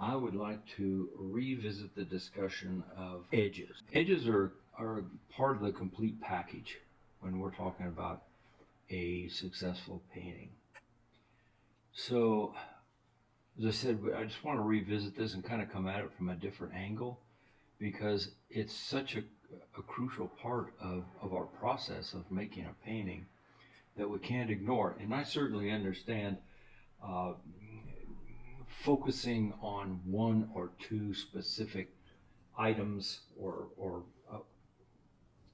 I would like to revisit the discussion of edges. Edges are part of the complete package when we're talking about a successful painting. So, as I said, I just want to revisit this and kind of come at it from a different angle because it's such a crucial part of our process of making a painting that we can't ignore it. And I certainly understand uh, focusing on one or two specific items or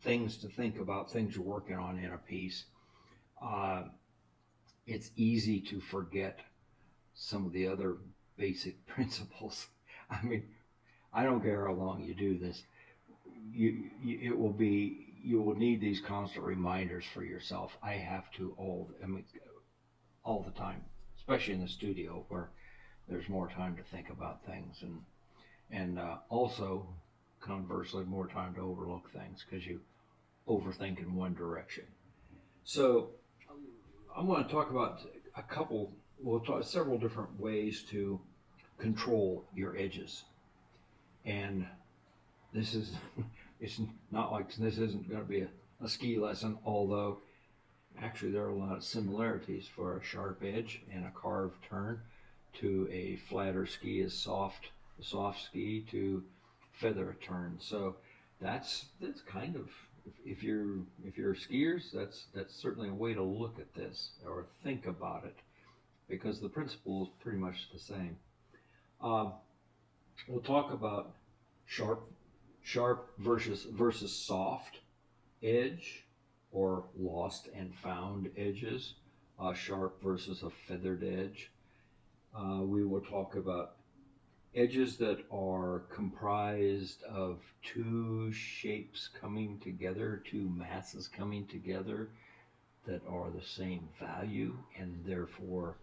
things to think about, things you're working on in a piece. Uh, it's easy to forget some of the other basic principles. I mean, I don't care how long you do this. You will need these constant reminders for yourself. I have to all the time, especially in the studio where there's more time to think about things and also conversely more time to overlook things because you overthink in one direction. So I'm going to talk about we'll talk several different ways to control your edges. And this is, it's not like this isn't going to be a ski lesson, although actually there are a lot of similarities for a sharp edge and a carved turn to a flatter ski, a soft ski to feather a turn. So that's kind of, if you're skiers, that's certainly a way to look at this or think about it because the principle is pretty much the same. We'll talk about sharp versus soft edge or lost and found edges, sharp versus a feathered edge. We will talk about edges that are comprised of two shapes coming together, two masses coming together that are the same value and therefore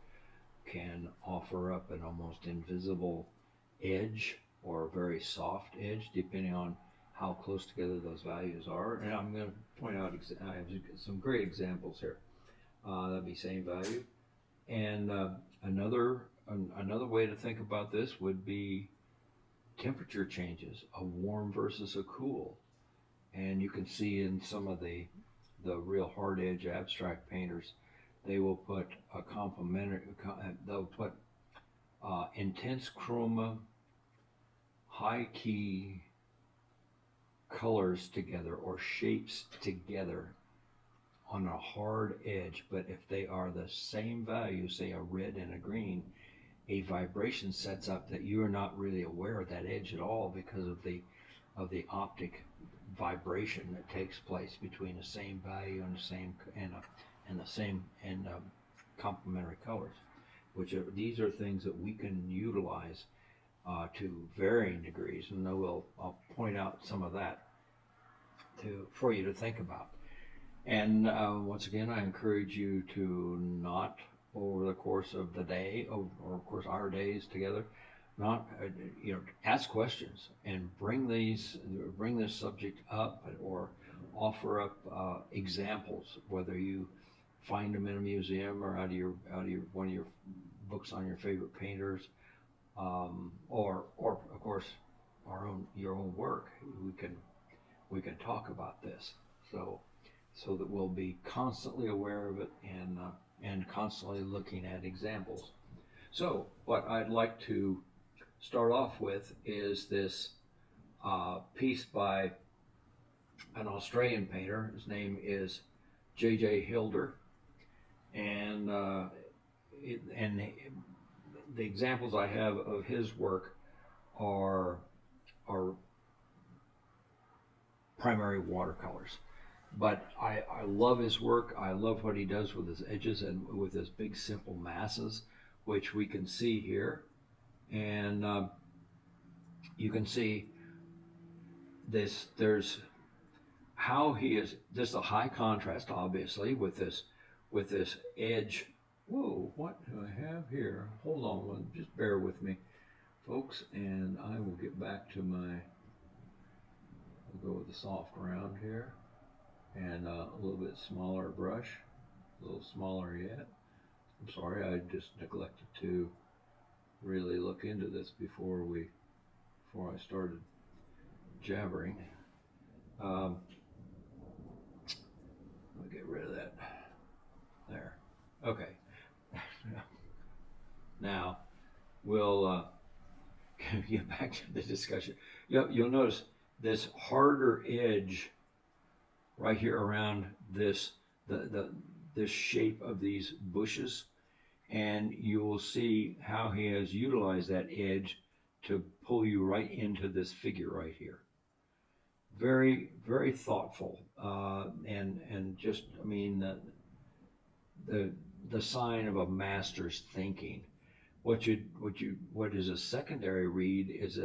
can offer up an almost invisible edge or a very soft edge depending on how close together those values are. And I'm going to point out, I have some great examples here. That'd be same value. And another way to think about this would be temperature changes, a warm versus a cool. And you can see in some of the real hard edge abstract painters, they will put they'll put intense chroma, high key colors together or shapes together on a hard edge, but if they are the same value, say a red and a green, a vibration sets up that you are not really aware of that edge at all because of the optic vibration that takes place between the same value and the same complementary colors. These are things that we can utilize to varying degrees, and I'll point out some of that for you to think about. And once again, I encourage you to not, over the course of the day, or of course our days together, not ask questions and bring this subject up or offer up examples, whether you find them in a museum or out of one of your books on your favorite painters, or of course your own work. We can talk about this so that we'll be constantly aware of it and constantly looking at examples. So what I'd like to start off with is this piece by an Australian painter. His name is JJ Hilder, and the examples I have of his work are primary watercolors. But I love his work. I love what he does with his edges and with his big simple masses, which we can see here. And you can see this, there's how he is, just a high contrast obviously with this edge. Whoa, what do I have here? Hold on, just bear with me, folks, and I will get back to I'll go with the soft round here. And a little bit smaller brush, a little smaller yet. I'm sorry, I just neglected to really look into this before I started jabbering. I'll get rid of that. There. Okay. Now we'll get back to the discussion. You'll notice this harder edge right here around this this shape of these bushes, and you will see how he has utilized that edge to pull you right into this figure right here. Very, very thoughtful, and just, I mean, the sign of a master's thinking. What is a secondary read is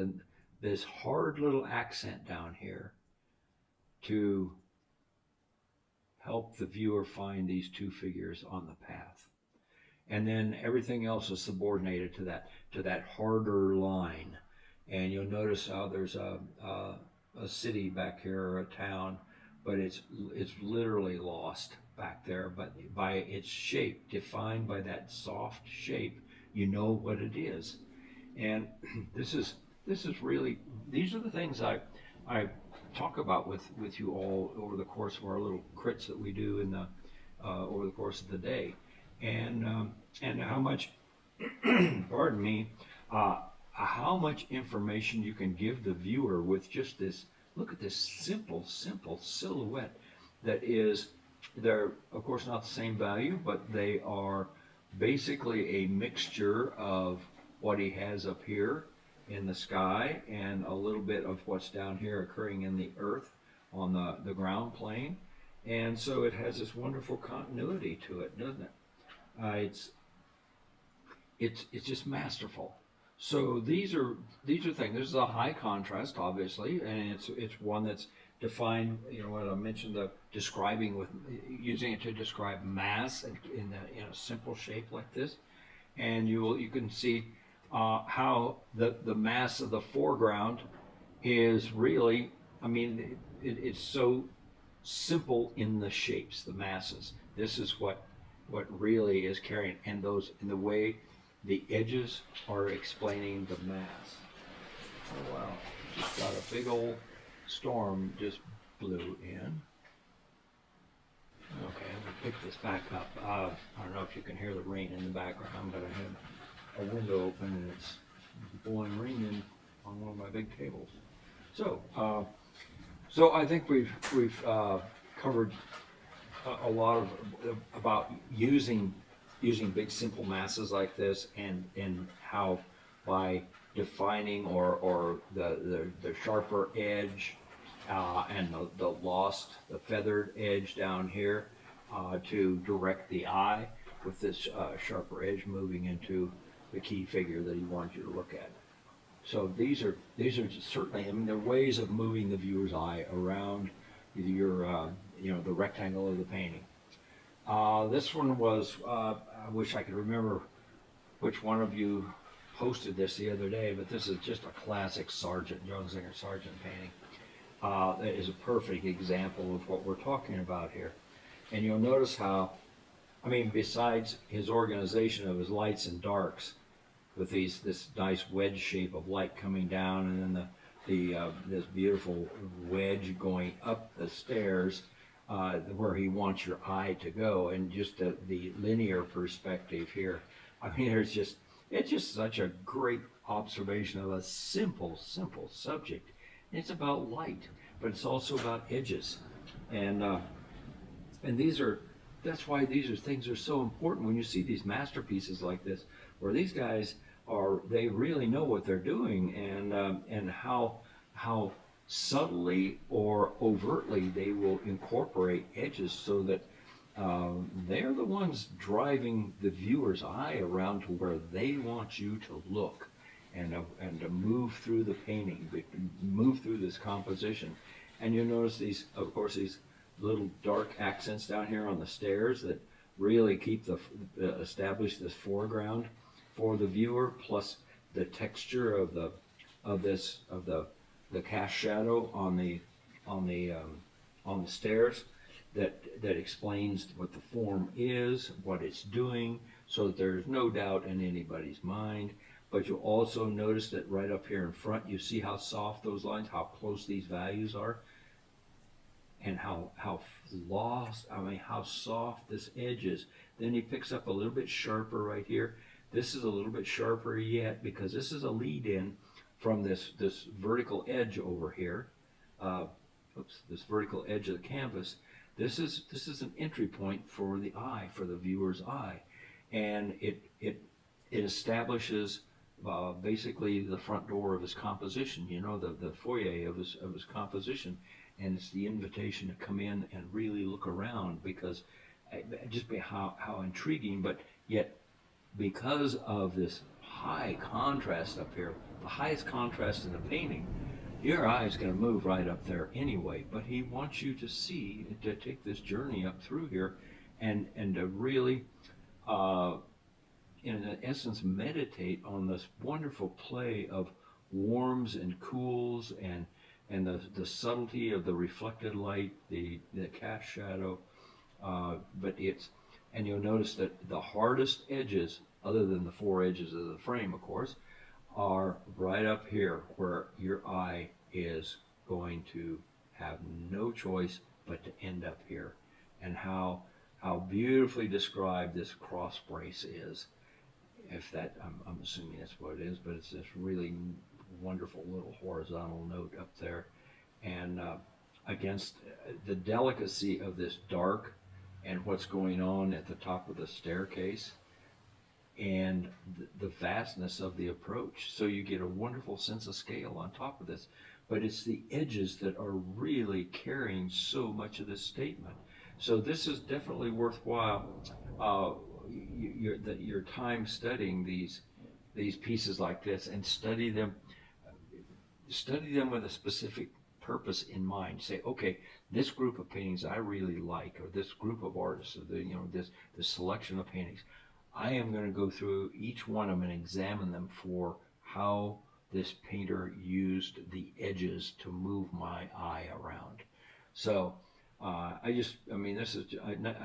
this hard little accent down here to help the viewer find these two figures on the path. And then everything else is subordinated to that harder line. And you'll notice how there's a city back here, or a town, but it's literally lost back there. But by its shape, defined by that soft shape, you know what it is. And this is really, these are the things I talk about with you all over the course of our little crits that we do in the over the course of the day, and how much pardon me, how much information you can give the viewer with just this. Look at this simple silhouette that is, they're of course not the same value, but they are basically a mixture of what he has up here in the sky and a little bit of what's down here occurring in the earth on the ground plane. And so it has this wonderful continuity to it, doesn't it? It's just masterful. So these are things. This is a high contrast, obviously, and it's one that's defined. You know what I mentioned, the describing with using it to describe mass in a simple shape like this, and you can see how the mass of the foreground is really. I mean, it's so simple in the shapes, the masses. This is what really is carrying, and in the way the edges are explaining the mass. Oh wow, just got a big old storm just blew in. Okay, I'm gonna pick this back up. I don't know if you can hear the rain in the background, but I have a window open and it's blowing rain in on one of my big tables. So I think we've covered a lot of about using big simple masses like this, and how by defining or the sharper edge and the feathered edge down here to direct the eye with this sharper edge moving into the key figure that he wants you to look at. So these are certainly, I mean, they're ways of moving the viewer's eye around your the rectangle of the painting. This one was, I wish I could remember which one of you posted this the other day, but this is just a classic Sargent, Singer Sargent painting. That is a perfect example of what we're talking about here. And you'll notice how, I mean, besides his organization of his lights and darks, with this nice wedge shape of light coming down, and then this beautiful wedge going up the stairs, where he wants your eye to go, and just the linear perspective here. I mean, it's just such a great observation of a simple subject. It's about light, but it's also about edges, and that's why these things are so important when you see these masterpieces like this, where these guys they really know what they're doing, and how subtly or overtly they will incorporate edges so that they're the ones driving the viewer's eye around to where they want you to look, and to move through the painting, move through this composition. And you'll notice these little dark accents down here on the stairs that really keep establish this foreground for the viewer, plus the texture of the cast shadow on the stairs that explains what the form is, what it's doing, so that there's no doubt in anybody's mind but you'll also notice that right up here in front, you see how soft those lines, how close these values are, and how how soft this edge is. Then he picks up a little bit sharper right here. This is a little bit sharper yet because this is a lead-in from this vertical edge over here. This vertical edge of the canvas. This is an entry point for the eye, for the viewer's eye, and it establishes basically the front door of his composition. You know, the foyer of his composition, and it's the invitation to come in and really look around, because just by how intriguing, but yet because of this high contrast up here, the highest contrast in the painting, your eye is going to move right up there anyway. But he wants you to see, to take this journey up through here, and to really, in essence, meditate on this wonderful play of warms and cools, and the subtlety of the reflected light, the cast shadow. And you'll notice that the hardest edges, other than the four edges of the frame, of course, are right up here where your eye is going to have no choice but to end up here. And how beautifully described this cross brace is. If that, I'm assuming that's what it is, but it's this really wonderful little horizontal note up there. And against the delicacy of this dark and what's going on at the top of the staircase, and the vastness of the approach. So you get a wonderful sense of scale on top of this. But it's the edges that are really carrying so much of this statement. So this is definitely worthwhile, your time studying these pieces like this, and study them with a specific purpose in mind. Say, okay, this group of paintings I really like, or this group of artists, or this selection of paintings, I am going to go through each one of them and examine them for how this painter used the edges to move my eye around. So this is,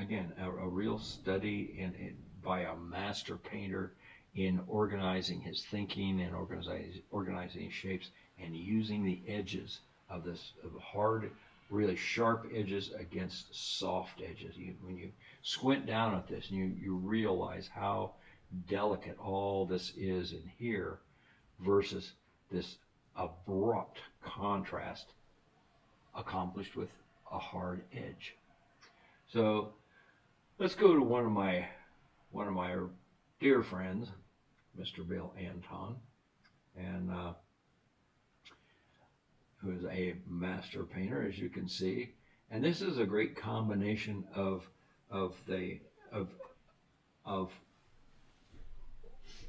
again, a real study by a master painter in organizing his thinking and organizing his shapes, and using the edges of hard, really sharp edges against soft edges. When you squint down at this, and you realize how delicate all this is in here versus this abrupt contrast accomplished with a hard edge. So let's go to one of my dear friends, Mr. Bill Anton, and who is a master painter, as you can see. And this is a great combination of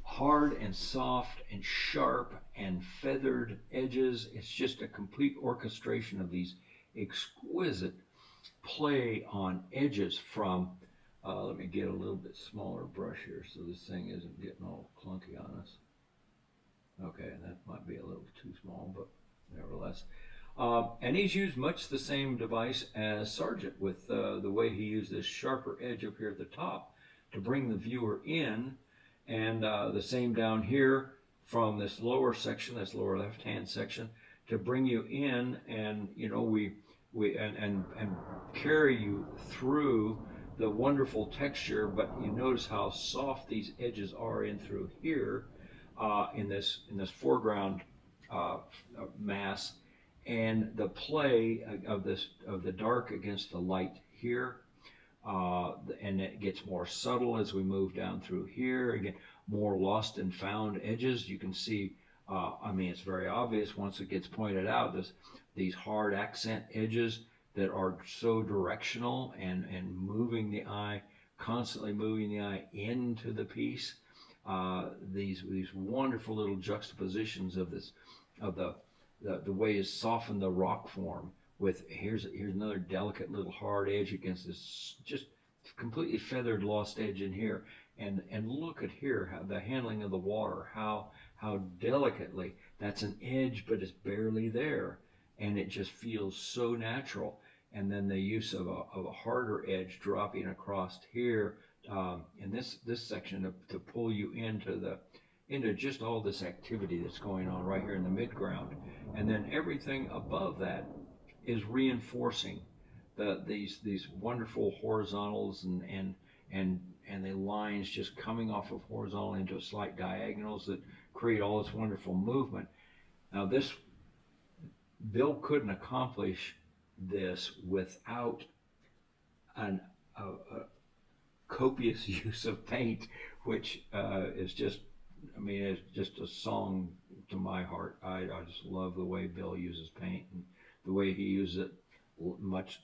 hard and soft and sharp and feathered edges. It's just a complete orchestration of these exquisite play on edges from, let me get a little bit smaller brush here so this thing isn't getting all clunky on us. Okay, that might be a little too small, but nevertheless. And he's used much the same device as Sargent, with the way he used this sharper edge up here at the top to bring the viewer in, and the same down here from this lower section, this lower left-hand section, to bring you in, and we carry you through the wonderful texture. But you notice how soft these edges are in through here, in this foreground mass, and the play of the dark against the light here, and it gets more subtle as we move down through here. Again, more lost and found edges. You can see, it's very obvious once it gets pointed out, these hard accent edges that are so directional and moving the eye, constantly moving the eye into the piece. These wonderful little juxtapositions of the way it's softened the rock form with here's another delicate little hard edge against this just completely feathered lost edge in here. And look at here, how the handling of the water, how delicately that's an edge, but it's barely there, and it just feels so natural. And then the use of a harder edge dropping across here in this section to pull you into into just all this activity that's going on right here in the midground. And then everything above that is reinforcing these wonderful horizontals and the lines just coming off of horizontal into slight diagonals that create all this wonderful movement. Now this, Bill couldn't accomplish this without a copious use of paint, which is just, I mean, it's just a song to my heart. I just love the way Bill uses paint and the way he uses it much.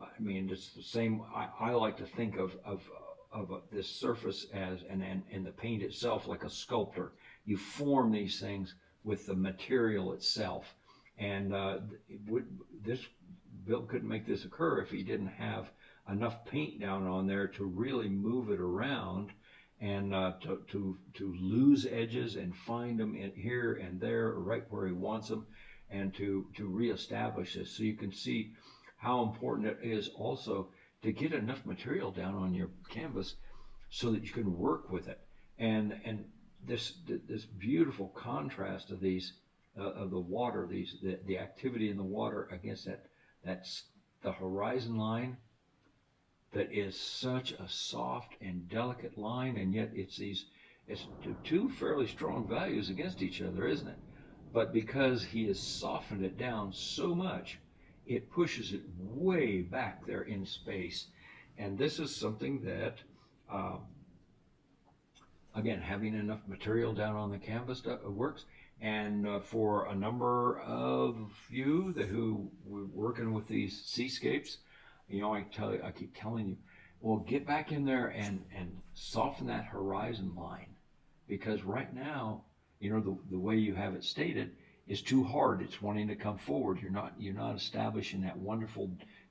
I mean, it's the same. I like to think of this surface as, and the paint itself like a sculptor. You form these things with the material itself. And this, Bill couldn't make this occur if he didn't have enough paint down on there to really move it around and to lose edges and find them in here and there, right where he wants them, and to reestablish this. So you can see how important it is also to get enough material down on your canvas so that you can work with it. And this beautiful contrast of these of the water, the activity in the water against that's the horizon line that is such a soft and delicate line, and yet it's two fairly strong values against each other, isn't it? But because he has softened it down so much, it pushes it way back there in space. And this is something that, again, having enough material down on the canvas works. And for a number of you who were working with these seascapes, you know, I keep telling you, well, get back in there and soften that horizon line, because right now, you know, the way you have it stated is too hard. It's wanting to come forward. You're not establishing that wonderful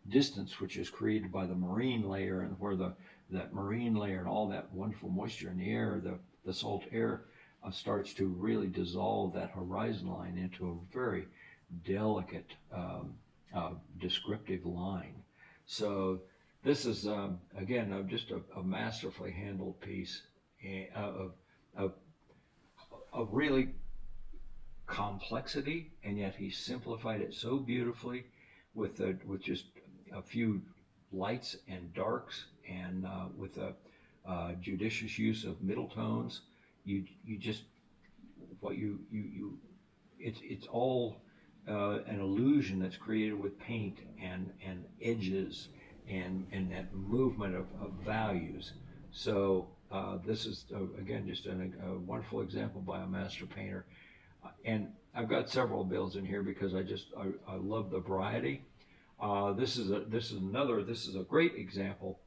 distance which is created by the marine layer, and where that marine layer and all that wonderful moisture in the air, the salt air, starts to really dissolve that horizon line into a very delicate, descriptive line. So this is, again, just a masterfully handled piece of really complexity, and yet he simplified it so beautifully with just a few lights and darks, and with a judicious use of middle tones. It's all an illusion that's created with paint and edges and that movement of values. So this is again just a wonderful example by a master painter. And I've got several Bills in here because I love the variety. This is a great example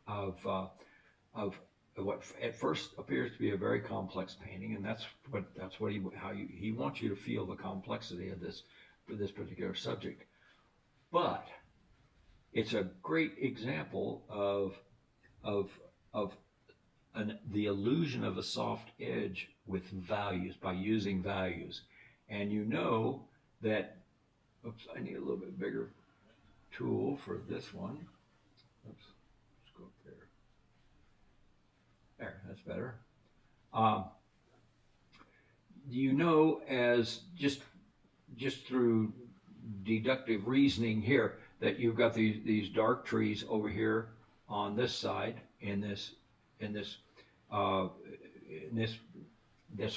of what at first appears to be a very complex painting, and that's what he wants you to feel the complexity of this particular subject. But it's a great example of the illusion of a soft edge with values, by using values. And you know that, oops, I need a little bit bigger tool for this one. Oops, let's go up there. There, that's better. You know, as just through deductive reasoning here, that you've got these dark trees over here on this side in this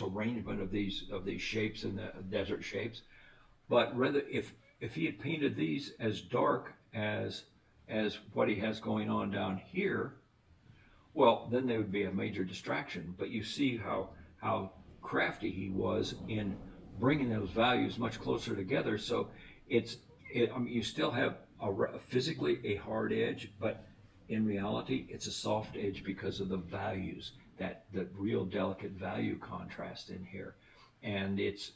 arrangement of these shapes and the desert shapes. But rather, if he had painted these as dark as what he has going on down here, well, then they would be a major distraction. But you see how crafty he was in bringing those values much closer together. So I mean, you still have physically a hard edge, but in reality, it's a soft edge because of the values, that real delicate value contrast in here. And it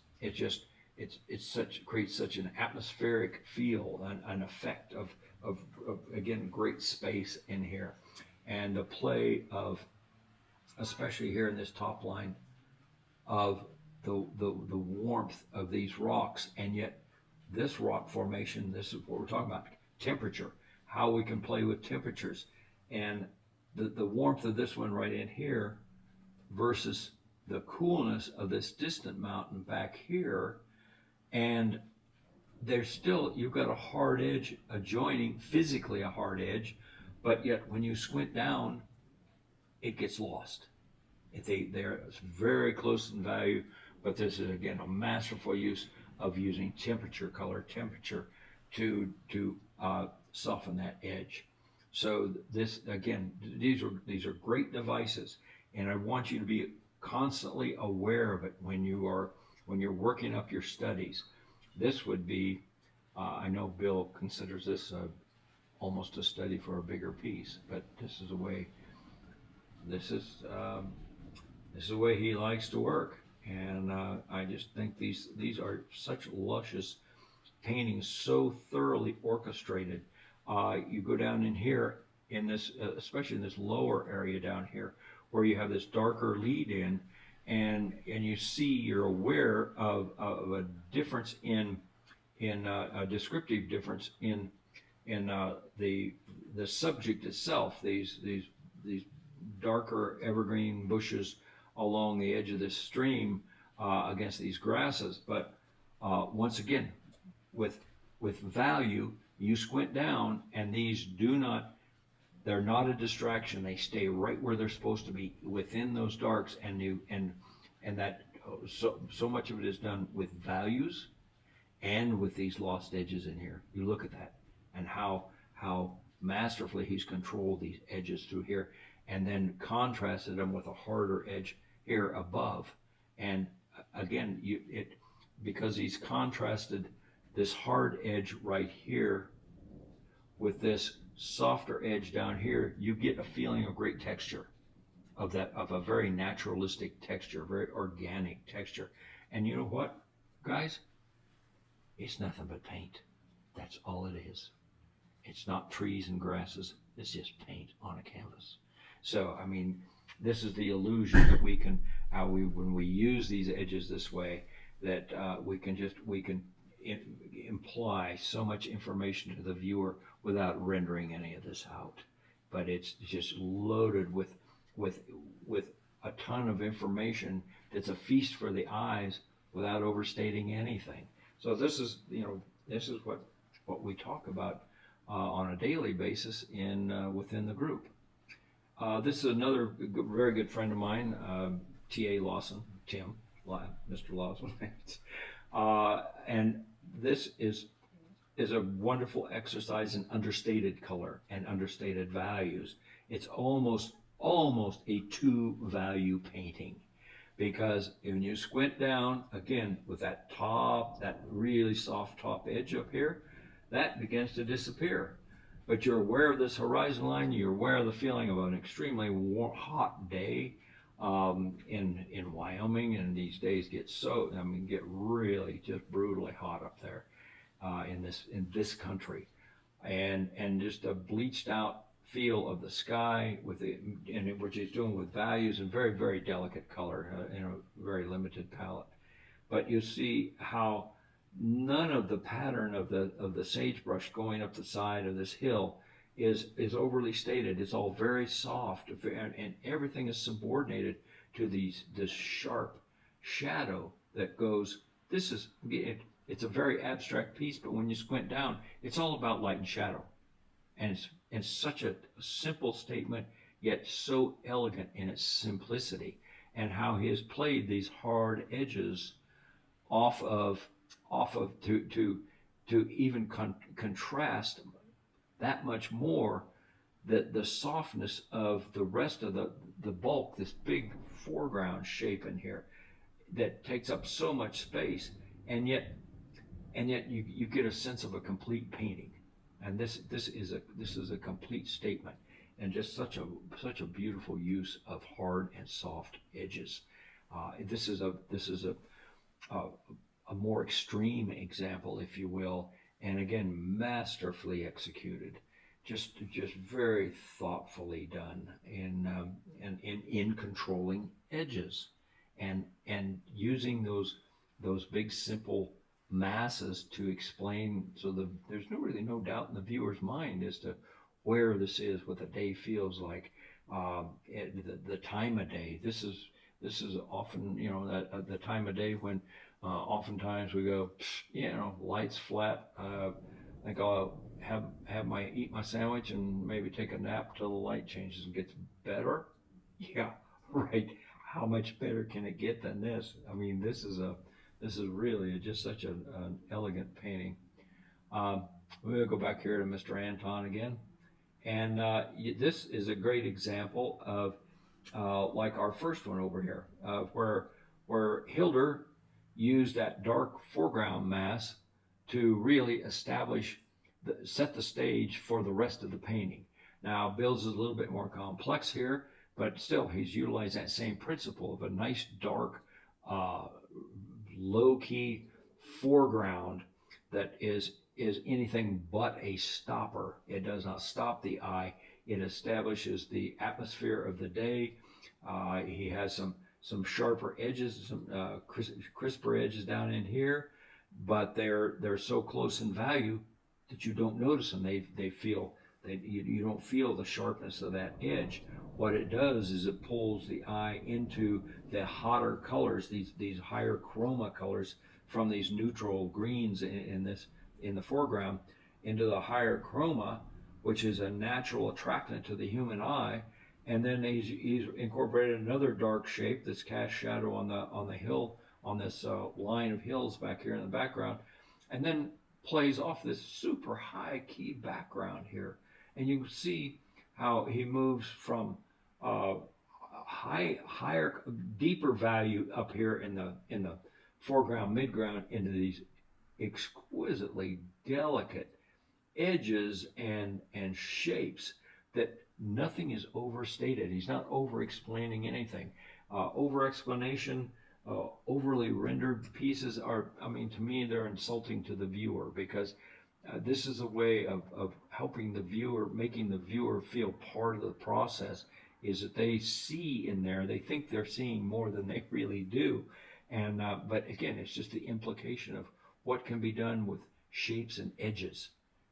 creates such an atmospheric feel, an effect of again, great space in here. And the play of, especially here in this top line, of the warmth of these rocks, and yet this rock formation, this is what we're talking about, temperature, how we can play with temperatures, and the warmth of this one right in here versus the coolness of this distant mountain back here, and there's still, you've got a hard edge adjoining, physically a hard edge, but yet when you squint down, it gets lost. They're very close in value, but this is again a masterful use of using temperature, color temperature, to soften that edge. So this again, these are great devices, and I want you to be constantly aware of it when you're working up your studies. This would be, I know Bill considers this almost a study for a bigger piece, but this is a way. This is the way he likes to work, and I just think these are such luscious paintings, so thoroughly orchestrated. You go down in here in this, especially in this lower area down here, where you have this darker lead in, and you see, you're aware of a difference in a descriptive difference in the subject itself. These darker evergreen bushes along the edge of this stream against these grasses, but once again, with value, you squint down, and these they're not a distraction. They stay right where they're supposed to be within those darks, and that so much of it is done with values and with these lost edges in here. You look at that and how masterfully he's controlled these edges through here, and then contrasted them with a harder edge here above. And again, because he's contrasted this hard edge right here with this softer edge down here, you get a feeling of great texture, of a very naturalistic texture, very organic texture. And you know what, guys? It's nothing but paint. That's all it is. It's not trees and grasses. It's just paint on a canvas. So, I mean, this is the illusion that we can, when we use these edges this way, that we can imply so much information to the viewer without rendering any of this out. But it's just loaded with a ton of information that's a feast for the eyes without overstating anything. So this is what we talk about on a daily basis within the group. This is another very good friend of mine, T.A. Lawson, Mr. Lawson, and this is a wonderful exercise in understated color and understated values. It's almost a two-value painting, because when you squint down, again, with that really soft top edge up here, that begins to disappear. But you're aware of this horizon line, you're aware of the feeling of an extremely hot day in Wyoming, and these days get really just brutally hot up there in this country. And just a bleached out feel of the sky which he's doing with values and very, very delicate color in a very limited palette. But you see how none of the pattern of the sagebrush going up the side of this hill is overly stated. It's all very soft, and everything is subordinated to this sharp shadow that goes. It's a very abstract piece, but when you squint down, it's all about light and shadow, and it's such a simple statement, yet so elegant in its simplicity, and how he has played these hard edges off of to even contrast that much more the softness of the rest of the bulk, this big foreground shape in here that takes up so much space, and yet you get a sense of a complete painting. And this is a complete statement, and just such a beautiful use of hard and soft edges. This is a more extreme example, if you will, and again, masterfully executed, just very thoughtfully done in controlling edges, and using those big simple masses to explain, so there's really no doubt in the viewer's mind as to where this is, what the day feels like, the time of day. This is this is often, that the time of day when oftentimes we go, lights flat. I think I'll eat my sandwich and maybe take a nap till the light changes and gets better. Yeah, right. How much better can it get than this? I mean, this is really just such an elegant painting. Um, we'll go back here to Mr. Anton again. And this is a great example of like our first one over here, where Hilder used that dark foreground mass to really set the stage for the rest of the painting. Now, Bill's is a little bit more complex here, but still, he's utilized that same principle of a nice dark, uh, low-key foreground that is anything but a stopper. It does not stop the eye. It establishes the atmosphere of the day. He has some sharper edges, some crisper edges down in here, but they're so close in value that you don't notice them. You don't feel the sharpness of that edge. What it does is it pulls the eye into the hotter colors, these higher chroma colors from these neutral greens in the foreground into the higher chroma, which is a natural attractant to the human eye. And then he's incorporated another dark shape that's cast shadow on the hill, on this line of hills back here in the background, and then plays off this super high key background here. And you can see how he moves from higher, deeper value up here in the foreground, midground, into these exquisitely delicate edges and shapes that nothing is overstated. He's not over explaining anything. Over explanation, overly rendered pieces are, I mean, to me, they're insulting to the viewer, because this is a way of helping the viewer, making the viewer feel part of the process, is that they see in there, they think they're seeing more than they really do. And but again, it's just the implication of what can be done with shapes and edges.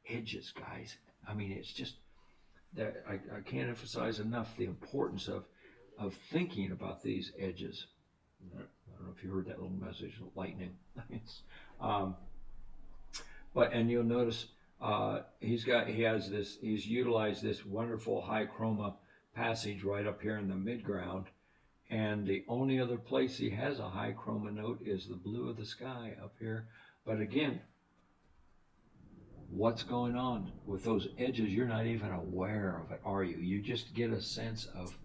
Edges, guys. I mean, it's just that I can't emphasize enough the importance of thinking about these edges. I don't know if you heard that little message, lightning. um, and you'll notice he's utilized this wonderful high chroma passage right up here in the midground, and the only other place he has a high chroma note is the blue of the sky up here. But again, what's going on with those edges? You're not even aware of it, are you? You just get a sense of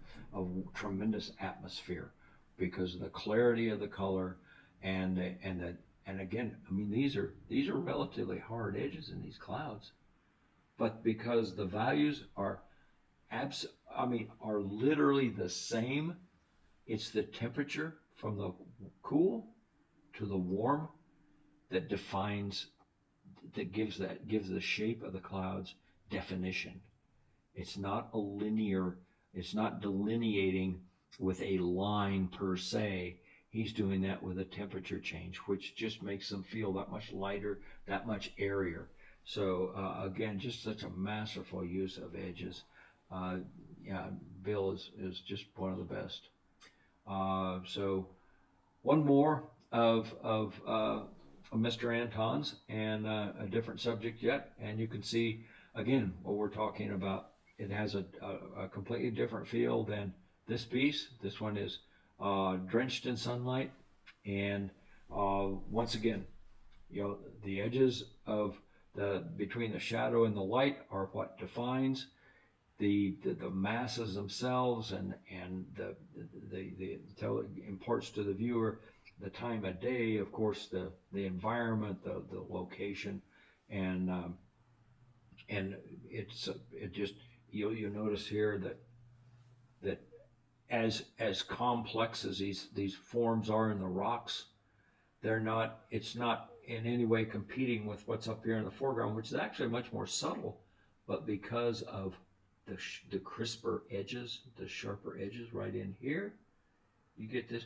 tremendous atmosphere because of the clarity of the color and again, I mean, these are relatively hard edges in these clouds, but because the values are are literally the same, it's the temperature from the cool to the warm that gives the shape of the clouds definition. It's not it's not delineating with a line per se. He's doing that with a temperature change, which just makes them feel that much lighter, that much airier. So again, just such a masterful use of edges. Yeah, Bill is just one of the best. So one more of Mr. Anton's, and a different subject yet, and you can see again what we're talking about. It has a completely different feel than this piece. This one is drenched in sunlight, and once again, the edges of between the shadow and the light are what defines the masses themselves, and imparts to the viewer the time of day, of course, the environment, the location, and it just you'll notice here that as complex as these forms are in the rocks, it's not in any way competing with what's up here in the foreground, which is actually much more subtle, but because of the crisper edges, the sharper edges right in here, you get this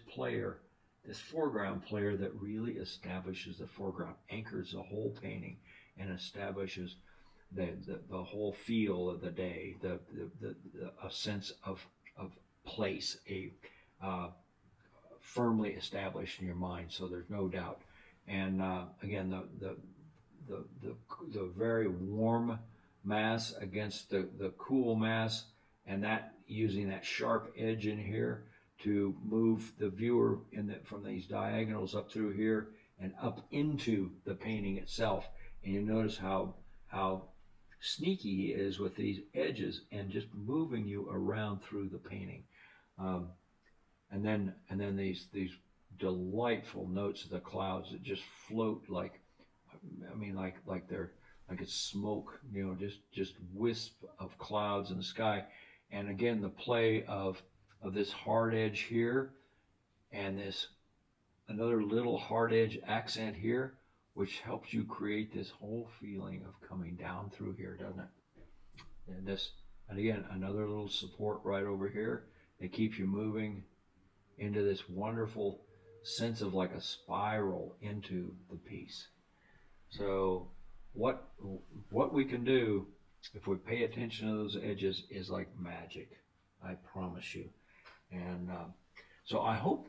foreground player that really establishes the foreground, anchors the whole painting, and establishes the whole feel of the day, a sense of place, firmly established in your mind, so there's no doubt. And again, the very warm mass against the cool mass, and that using that sharp edge in here to move the viewer from these diagonals up through here and up into the painting itself. And you notice how sneaky he is with these edges and just moving you around through the painting. And then these delightful notes of the clouds that just float like it's smoke, just wisp of clouds in the sky. And again, the play of this hard edge here and this another little hard edge accent here, which helps you create this whole feeling of coming down through here, doesn't it? And again, another little support right over here that keeps you moving into this wonderful sense of like a spiral into the piece. So what we can do if we pay attention to those edges is like magic, I promise you. And so I hope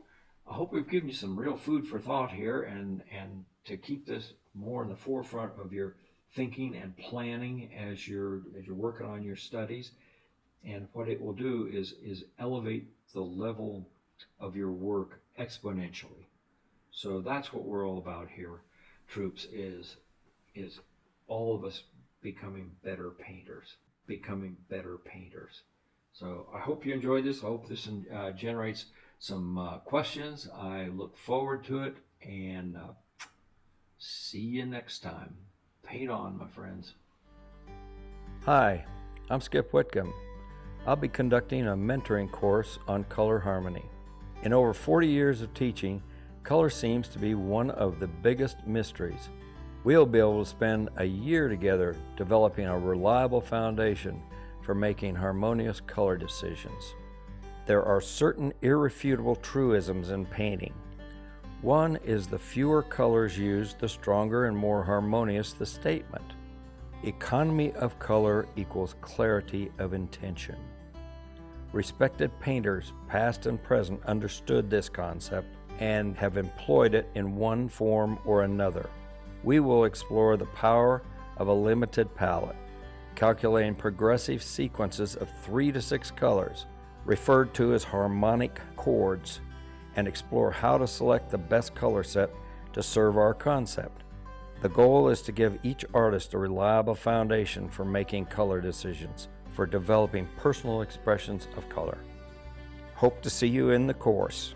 we've given you some real food for thought here, and to keep this more in the forefront of your thinking and planning as you're working on your studies. And what it will do is elevate the level of your work exponentially. So that's what we're all about here, troops, is all of us becoming better painters. So I hope you enjoyed this. I hope this generates some questions. I look forward to it, and see you next time. Paint on, my friends. Hi, I'm Skip Whitcomb. I'll be conducting a mentoring course on color harmony. In over 40 years of teaching, color seems to be one of the biggest mysteries. We'll be able to spend a year together developing a reliable foundation for making harmonious color decisions. There are certain irrefutable truisms in painting. One is the fewer colors used, the stronger and more harmonious the statement. Economy of color equals clarity of intention. Respected painters, past and present, understood this concept and have employed it in one form or another. We will explore the power of a limited palette, calculating progressive sequences of 3 to 6 colors, referred to as harmonic chords, and explore how to select the best color set to serve our concept. The goal is to give each artist a reliable foundation for making color decisions, for developing personal expressions of color. Hope to see you in the course.